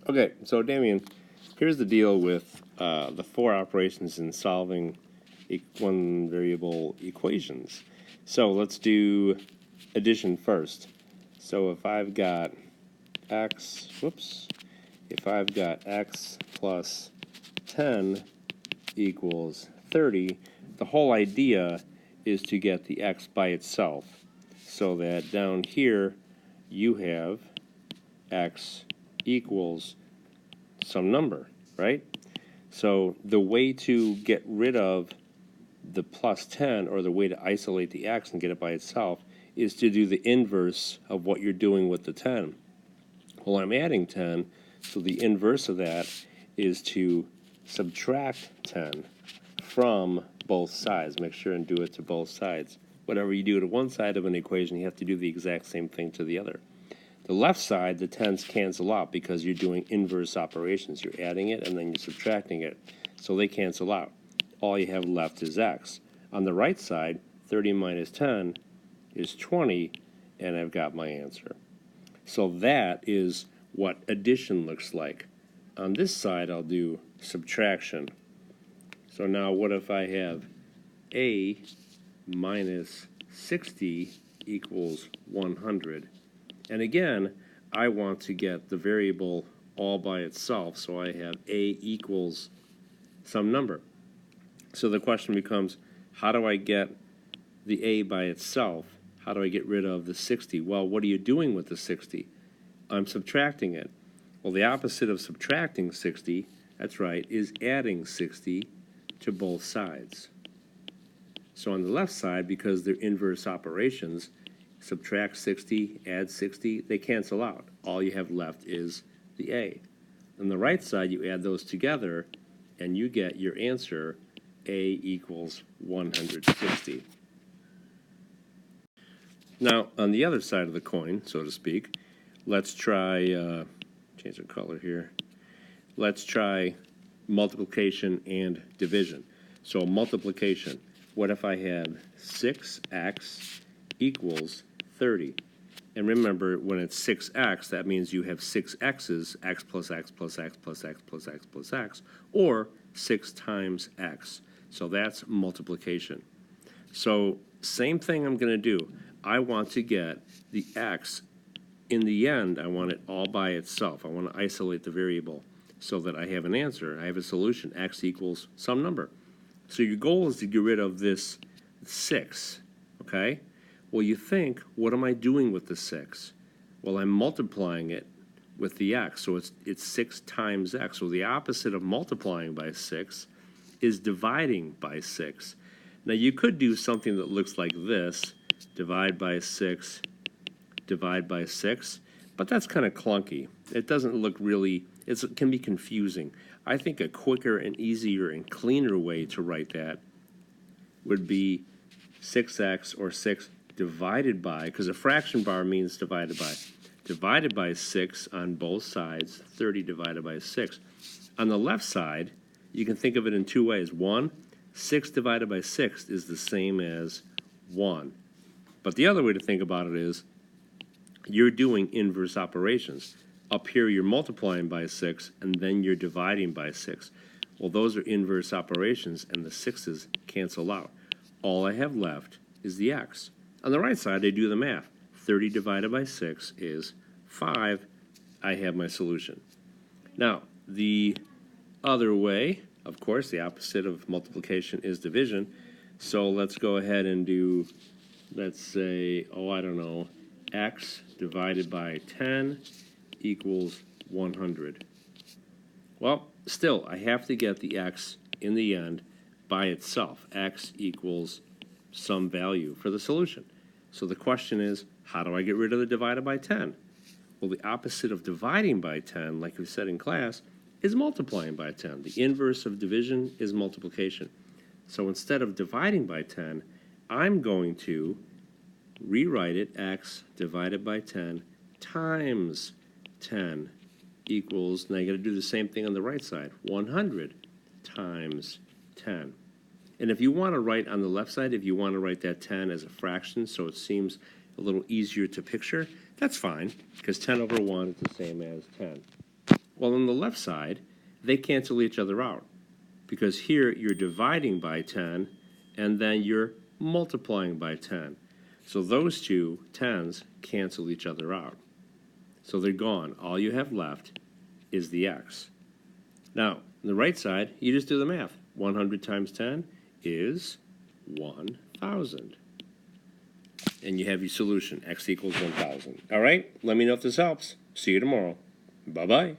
Okay, so Damien, here's the deal with the four operations in solving one variable equations. So let's do addition first. So if I've got x, if I've got x plus 10 equals 30, the whole idea is to get the x by itself. So that down here you have x equals some number, right? So the way to get rid of the plus 10, or the way to isolate the x and get it by itself, is to do the inverse of what you're doing with the 10. Well, I'm adding 10, so the inverse of that is to subtract 10 from both sides. Make sure and do it to both sides. Whatever you do to one side of an equation, you have to do the exact same thing to the other. The left side, the 10s cancel out because you're doing inverse operations. You're adding it and then you're subtracting it. So they cancel out. All you have left is x. On the right side, 30 minus 10 is 20, and I've got my answer. So that is what addition looks like. On this side, I'll do subtraction. So now what if I have a minus 60 equals 100? And again, I want to get the variable all by itself, so I have a equals some number. So the question becomes, how do I get the a by itself? How do I get rid of the 60? Well, what are you doing with the 60? I'm subtracting it. Well, the opposite of subtracting 60, that's right, is adding 60 to both sides. So on the left side, because they're inverse operations, subtract 60, add 60, they cancel out. All you have left is the a. On the right side, you add those together, and you get your answer, a equals 160. Now, on the other side of the coin, so to speak, let's try, change the color here. Let's try multiplication and division. So multiplication, what if I had 6x equals 30? And remember, when it's 6x, that means you have 6 x's, x plus x plus x plus x plus x plus x, or 6 times x. So that's multiplication. So same thing I'm going to do. I want to get the x. In the end, I want it all by itself. I want to isolate the variable so that I have an answer. I have a solution, x equals some number. So your goal is to get rid of this 6, okay? Well, you think, what am I doing with the 6? Well, I'm multiplying it with the x, so it's 6 times x. So the opposite of multiplying by 6 is dividing by 6. Now, you could do something that looks like this, divide by 6, divide by 6, but that's kind of clunky. It doesn't look really, it can be confusing. I think a quicker and easier and cleaner way to write that would be 6x, or 6 divided by, because a fraction bar means divided by 6 on both sides, 30 divided by 6. On the left side, you can think of it in two ways. One, 6 divided by 6 is the same as 1. But the other way to think about it is, you're doing inverse operations. Up here, you're multiplying by 6, and then you're dividing by 6. Well, those are inverse operations, and the 6's cancel out. All I have left is the x. On the right side, I do the math. 30 divided by 6 is 5. I have my solution. Now, the other way, of course, the opposite of multiplication is division. So let's go ahead and do, let's say, I don't know, x divided by 10 equals 100. Well, still, I have to get the x in the end by itself. X equals some value for the solution. So the question is, how do I get rid of the divided by 10? Well, the opposite of dividing by 10, like we said in class, is multiplying by 10. The inverse of division is multiplication. So instead of dividing by 10, I'm going to rewrite it, x divided by 10 times 10 equals, now you got to do the same thing on the right side, 100 times 10. And if you want to write on the left side, if you want to write that 10 as a fraction so it seems a little easier to picture, that's fine, because 10 over 1 is the same as 10. Well, on the left side, they cancel each other out, because here you're dividing by 10, and then you're multiplying by 10. So those two 10s cancel each other out. So they're gone. All you have left is the x. Now, on the right side, you just do the math. 100 times 10 is 1,000. And you have your solution, x equals 1,000. All right, let me know if this helps. See you tomorrow. Bye-bye.